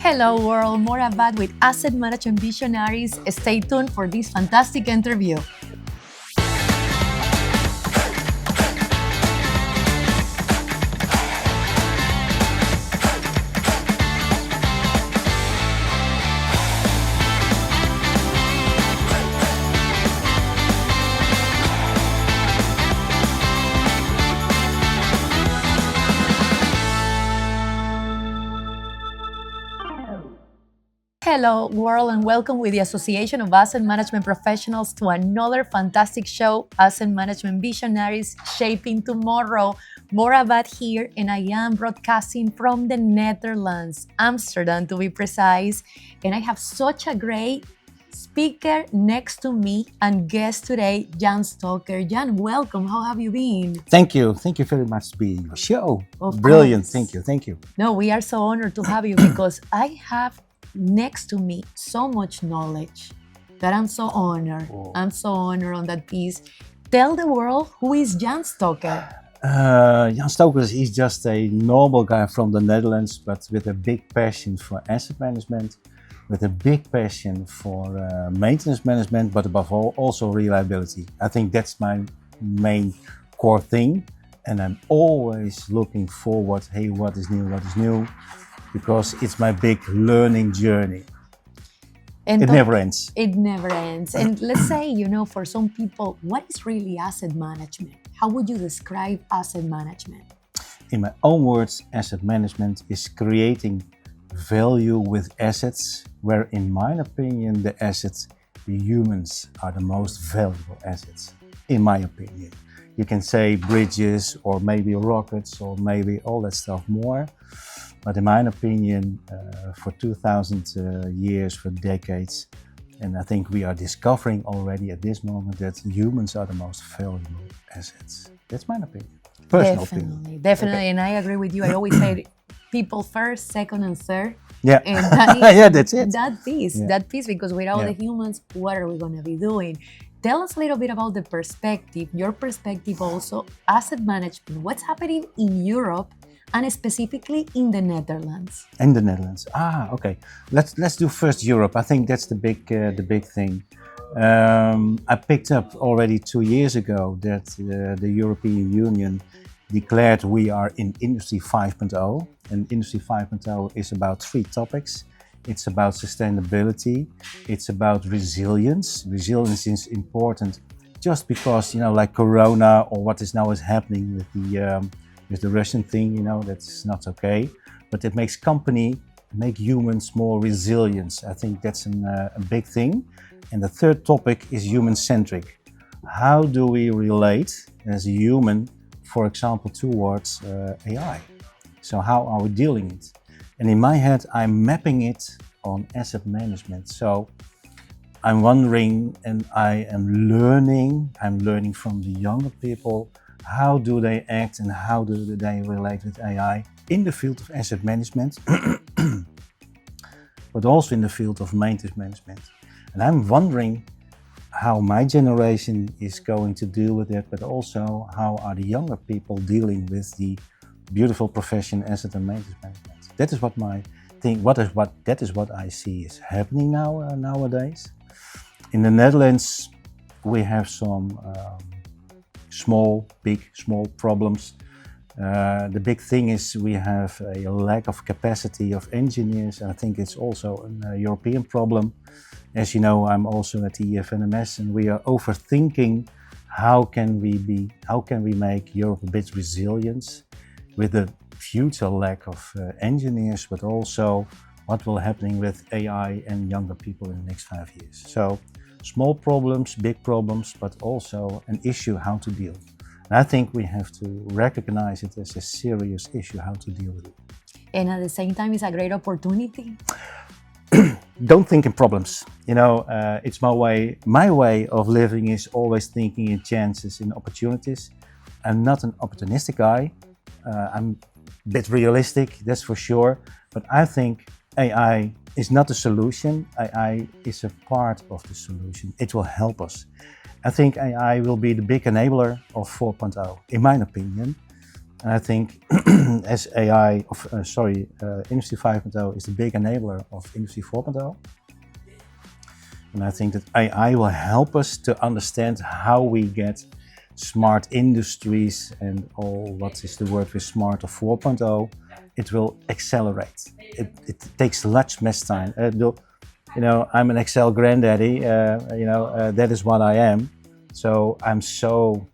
Hello world, Maura Abad with Asset Management Visionaries. Stay tuned for this fantastic interview. Hello world and welcome with the Association of Asset Management Professionals to another fantastic show, Asset Management Visionaries Shaping Tomorrow. Maura Abad here, and I am broadcasting from the Netherlands, Amsterdam to be precise, and I have such a great speaker next to me and guest today, Jan Stoker. Jan, welcome. How have you been? Thank you very much for being on the show. Of Brilliant, course. thank you. No, we are so honored to have you because I have next to me so much knowledge that I'm so honored. Oh. I'm so honored on that piece. Tell the world, who is Jan Stoker? Jan Stoker is just a normal guy from the Netherlands, but with a big passion for asset management, with a big passion for maintenance management, but above all, also reliability. I think that's my main core thing, and I'm always looking forward, hey, what is new? Because it's my big learning journey. And it never ends. It never ends. And let's say, for some people, what is really asset management? How would you describe asset management? In my own words, asset management is creating value with assets, where in my opinion, the assets, the humans, are the most valuable assets, in my opinion. You can say bridges or maybe rockets or maybe all that stuff more. But in my opinion, for 2000 years, for decades, and I think we are discovering already at this moment that humans are the most valuable assets. That's my opinion, personal opinion. Definitely, Okay. And I agree with you. I always say people first, second and third. Yeah, And that is, yeah, that's it. That piece, because without the humans, what are we going to be doing? Tell us a little bit about the perspective, your perspective also, asset management, what's happening in Europe and specifically in the Netherlands. In the Netherlands. Okay. Let's do first Europe. I think that's the big thing. I picked up already 2 years ago that the European Union declared we are in Industry 5.0, and Industry 5.0 is about 3 topics. It's about sustainability, it's about resilience. Resilience is important just because, like Corona or what is now happening with the Russian thing, that's not okay. But it makes humans more resilient. I think that's a big thing. And the third topic is human-centric. How do we relate as a human, for example, towards AI? So how are we dealing it? And in my head, I'm mapping it on asset management. So I'm wondering, and I am learning from the younger people, how do they act and how do they relate with AI in the field of asset management, but also in the field of maintenance management. And I'm wondering how my generation is going to deal with it, but also how are the younger people dealing with the beautiful profession asset and maintenance management. That is what my thing. That is what I see is happening nowadays. In the Netherlands, we have some small problems. The big thing is we have a lack of capacity of engineers. I think it's also a European problem. As you know, I'm also at the EFNMS, and we are overthinking how can we make Europe a bit resilient with the future lack of engineers, but also what will happening with AI and younger people in the next 5 years. So small problems, big problems, but also an issue how to deal. And I think we have to recognize it as a serious issue how to deal with it. And at the same time, it's a great opportunity. Don't think in problems. It's my way of living is always thinking in chances, in opportunities. I'm not an opportunistic guy. I'm a bit realistic, that's for sure. But I think AI is not the solution. AI is a part of the solution. It will help us. I think AI will be the big enabler of 4.0, in my opinion. And I think as AI, Industry 5.0 is the big enabler of Industry 4.0. And I think that AI will help us to understand how we get smart industries and all what is the word with smart or 4.0. It will accelerate. It takes much less time. I'm an Excel granddaddy. That is what I am. So I'm so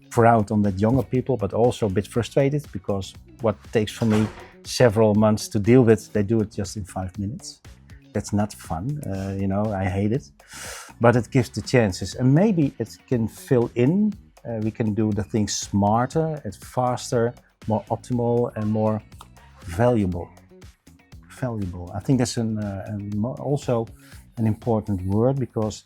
proud on that younger people, but also a bit frustrated because what takes for me several months to deal with, they do it just in 5 minutes. That's not fun, I hate it. But it gives the chances, and maybe it can fill in. We can do the things smarter, it's faster, more optimal, and more valuable. I think that's also an important word, because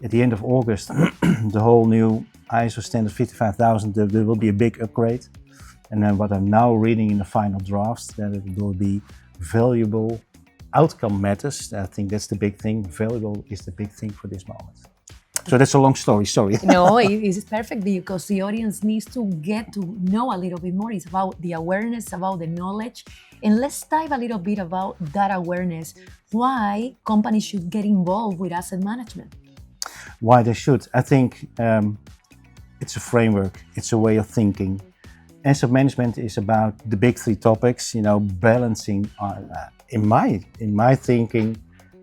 at the end of August, the whole new ISO standard 55000, there will be a big upgrade. And then what I'm now reading in the final drafts, that it will be valuable. Outcome matters. I think that's the big thing. Valuable is the big thing for this moment. So that's a long story, sorry. No, it's perfect because the audience needs to get to know a little bit more. It's about the awareness, about the knowledge. And let's dive a little bit about that awareness. Why companies should get involved with asset management? Why they should? I think it's a framework. It's a way of thinking. Asset management is about the big three topics, balancing. In my thinking,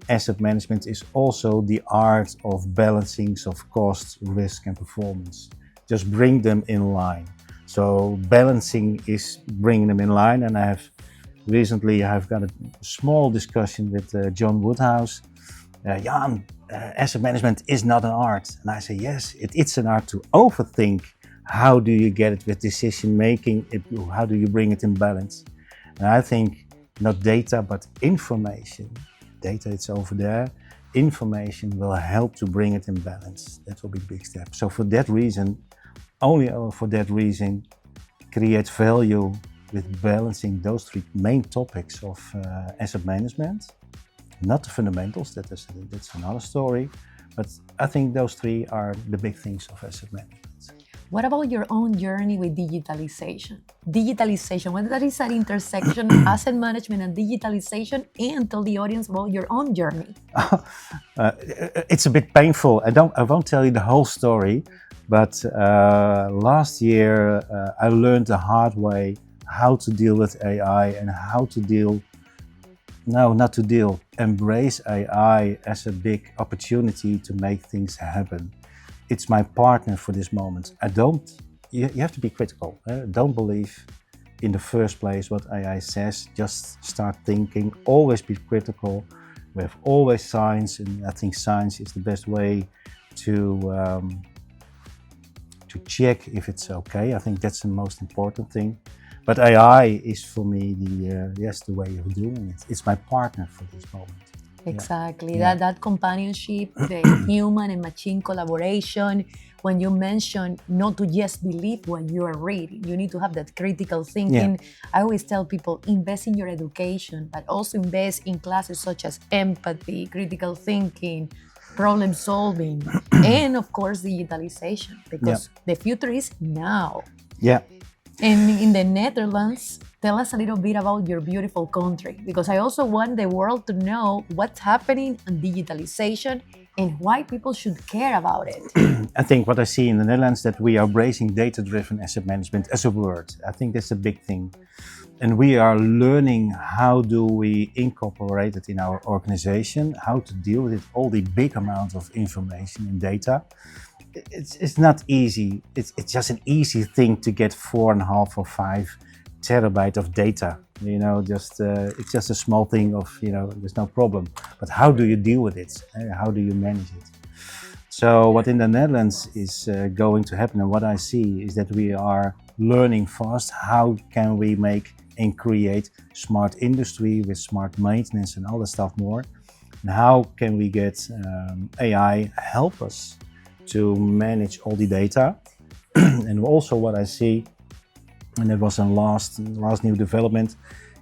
asset management is also the art of balancing of cost, risk, and performance. Just bring them in line. So balancing is bringing them in line. And recently I've got a small discussion with John Woodhouse. Jan, asset management is not an art. And I say, yes, it's an art to overthink. How do you get it with decision making? How do you bring it in balance? And I think not data, but information. Data, it's over there. Information will help to bring it in balance. That will be a big step. So for that reason, only for that reason, create value with balancing those three main topics of asset management. Not the fundamentals, that's another story. But I think those three are the big things of asset management. What about your own journey with digitalization? Digitalization, when that is an intersection, asset management and digitalization, and tell the audience about your own journey. It's a bit painful. I won't tell you the whole story, but last year I learned the hard way how to deal with AI and how to embrace AI as a big opportunity to make things happen. It's my partner for this moment. You have to be critical. Don't believe in the first place what AI says. Just start thinking, always be critical. We have always science, and I think science is the best way to check if it's okay. I think that's the most important thing. But AI is for me the way of doing it. It's my partner for this moment. Exactly, that companionship, the human and machine collaboration. When you mention not to just believe what you are reading, you need to have that critical thinking. I always tell people, invest in your education, but also invest in classes such as empathy, critical thinking, problem solving, and of course digitalization, because the future is now. And in the Netherlands, tell us a little bit about your beautiful country, because I also want the world to know what's happening in digitalization and why people should care about it. I think what I see in the Netherlands that we are embracing data-driven asset management as a word. I think that's a big thing. And we are learning how do we incorporate it in our organization, how to deal with all the big amounts of information and data. It's not easy. It's just an easy thing to get 4.5 or 5 terabyte of data. It's just a small thing of, there's no problem. But how do you deal with it? How do you manage it? So what in the Netherlands is going to happen, and what I see is that we are learning fast. How can we make and create smart industry with smart maintenance and all that stuff more? And how can we get AI help us to manage all the data? And also what I see, and it was a last new development,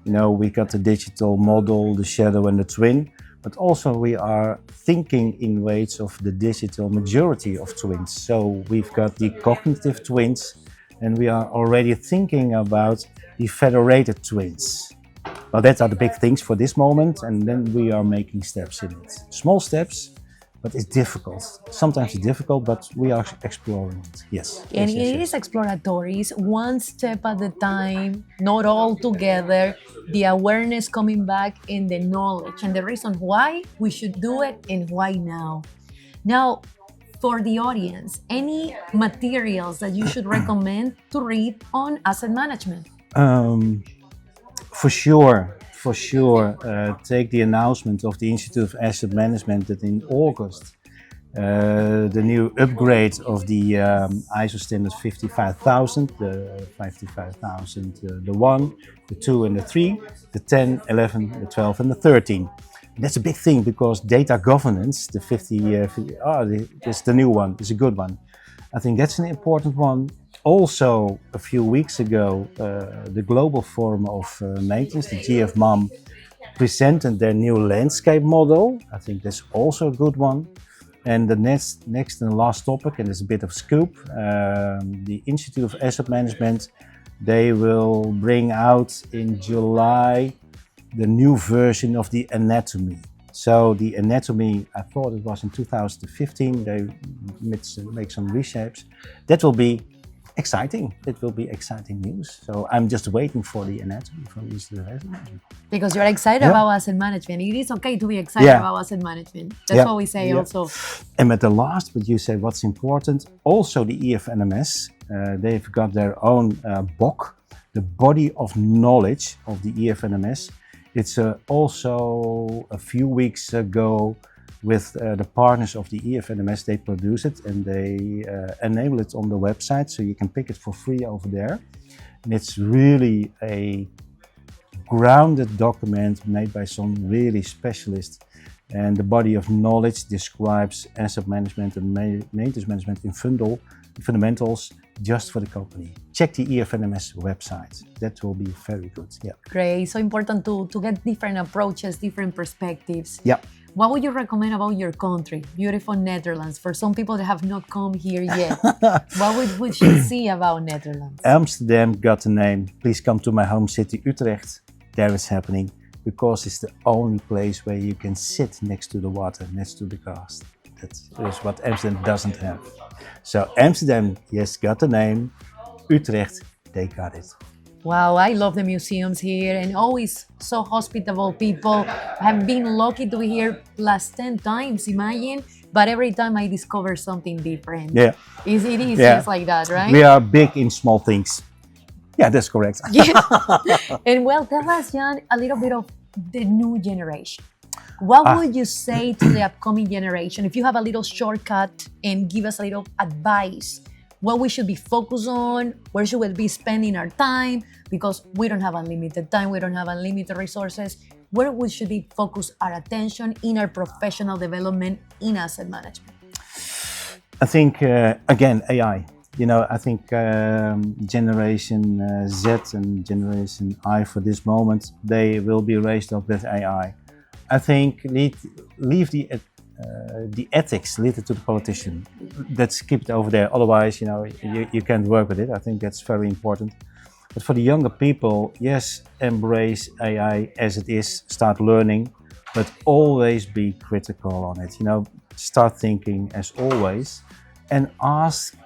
we got the digital model, the shadow and the twin, but also we are thinking in ways of the digital majority of twins. So we've got the cognitive twins, and we are already thinking about the federated twins. Well, that are the big things for this moment, and then we are making steps in it. Small steps, but it's difficult. Sometimes it's difficult, but we are exploring it. Yes. And yes, it is exploratory, it's one step at a time, not all together. The awareness coming back and the knowledge and the reason why we should do it and why now. Now, for the audience, any materials that you should recommend to read on asset management? For sure, take the announcement of the Institute of Asset Management that in August the new upgrade of the ISO standard 55,000, the 55,000, the 1, the 2 and the 3, the 10, 11, the 12 and the 13. And that's a big thing because data governance, the 50, it's the new one, it's a good one. I think that's an important one. Also, a few weeks ago, the Global Forum of Maintenance, the GFMAM, presented their new landscape model. I think that's also a good one. And the next and last topic, and it's a bit of scoop, the Institute of Asset Management, they will bring out in July the new version of the anatomy. So the anatomy, I thought it was in 2015, they make some reshapes. That will be exciting. It will be exciting news. So I'm just waiting for the anatomy from the Institute of Asset Management. Because you're excited about asset management. It is okay to be excited about asset management. That's what we say also. And at the last, but you say what's important, also the EFNMS, they've got their own BOK, the body of knowledge of the EFNMS. It's also a few weeks ago with the partners of the EFNMS, they produce it and they enable it on the website, so you can pick it for free over there. And it's really a grounded document made by some really specialists. And the body of knowledge describes asset management and maintenance management in fundamentals just for the company. Check the EFNMS website. That will be very good. Yeah. Great. So important to get different approaches, different perspectives. Yeah. What would you recommend about your country, beautiful Netherlands, for some people that have not come here yet? What would you see about Netherlands? Amsterdam got a name. Please come to my home city, Utrecht. There it's happening because it's the only place where you can sit next to the water, next to the grass. That is what Amsterdam doesn't have. So Amsterdam, yes, got a name. Utrecht, they got it. Wow, I love the museums here and always so hospitable people. Have been lucky to be here last 10 times, imagine. But every time I discover something different. Yeah. It is just like that, right? We are big in small things. Yeah, that's correct. Yeah. And well, tell us, Jan, a little bit of the new generation. What would you say to the upcoming generation? If you have a little shortcut and give us a little advice, what we should be focused on, where should we be spending our time? Because we don't have unlimited time, we don't have unlimited resources. Where we should be focus our attention in our professional development in asset management? I think, again, AI. I think Generation Z and Generation I for this moment, they will be raised up with AI. I think leave the ethics, leave it to the politician. Let's keep it over there. Otherwise, you can't work with it. I think that's very important. But for the younger people, yes, embrace AI as it is, start learning, but always be critical on it. Start thinking as always and ask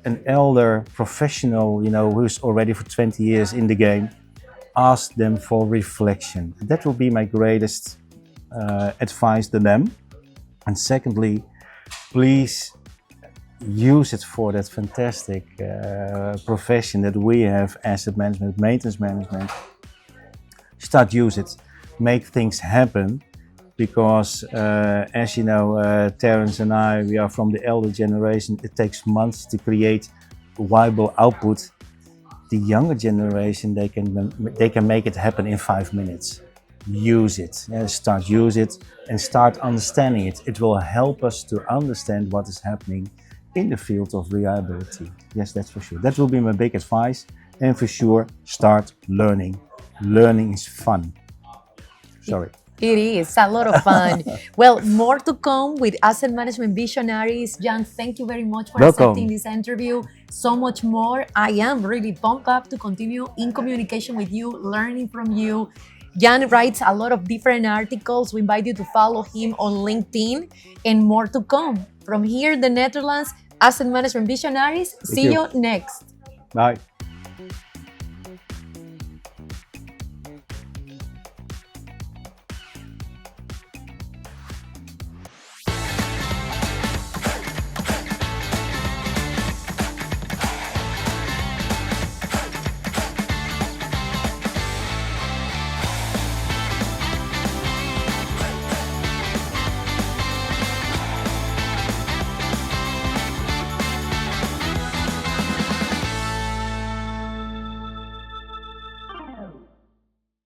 an elder professional, who's already for 20 years in the game, ask them for reflection. That will be my greatest advice to them. And secondly, please use it for that fantastic profession that we have, asset management, maintenance management. Start use it, make things happen, because as you know, Terence and I, we are from the elder generation. It takes months to create viable output. The younger generation, they can make it happen in 5 minutes. Use it, start use it and start understanding it. It will help us to understand what is happening in the field of reliability. Yes, that's for sure. That will be my big advice. And for sure, start learning. Learning is fun. Sorry. It is a lot of fun. Well, more to come with Asset Management Visionaries. Jan, thank you very much for accepting Welcome. this interview. So much more. I am really pumped up to continue in communication with you, learning from you. Jan writes a lot of different articles. We invite you to follow him on LinkedIn and more to come. From here in the Netherlands, Asset Management Visionaries. Thank See you. you next. Bye.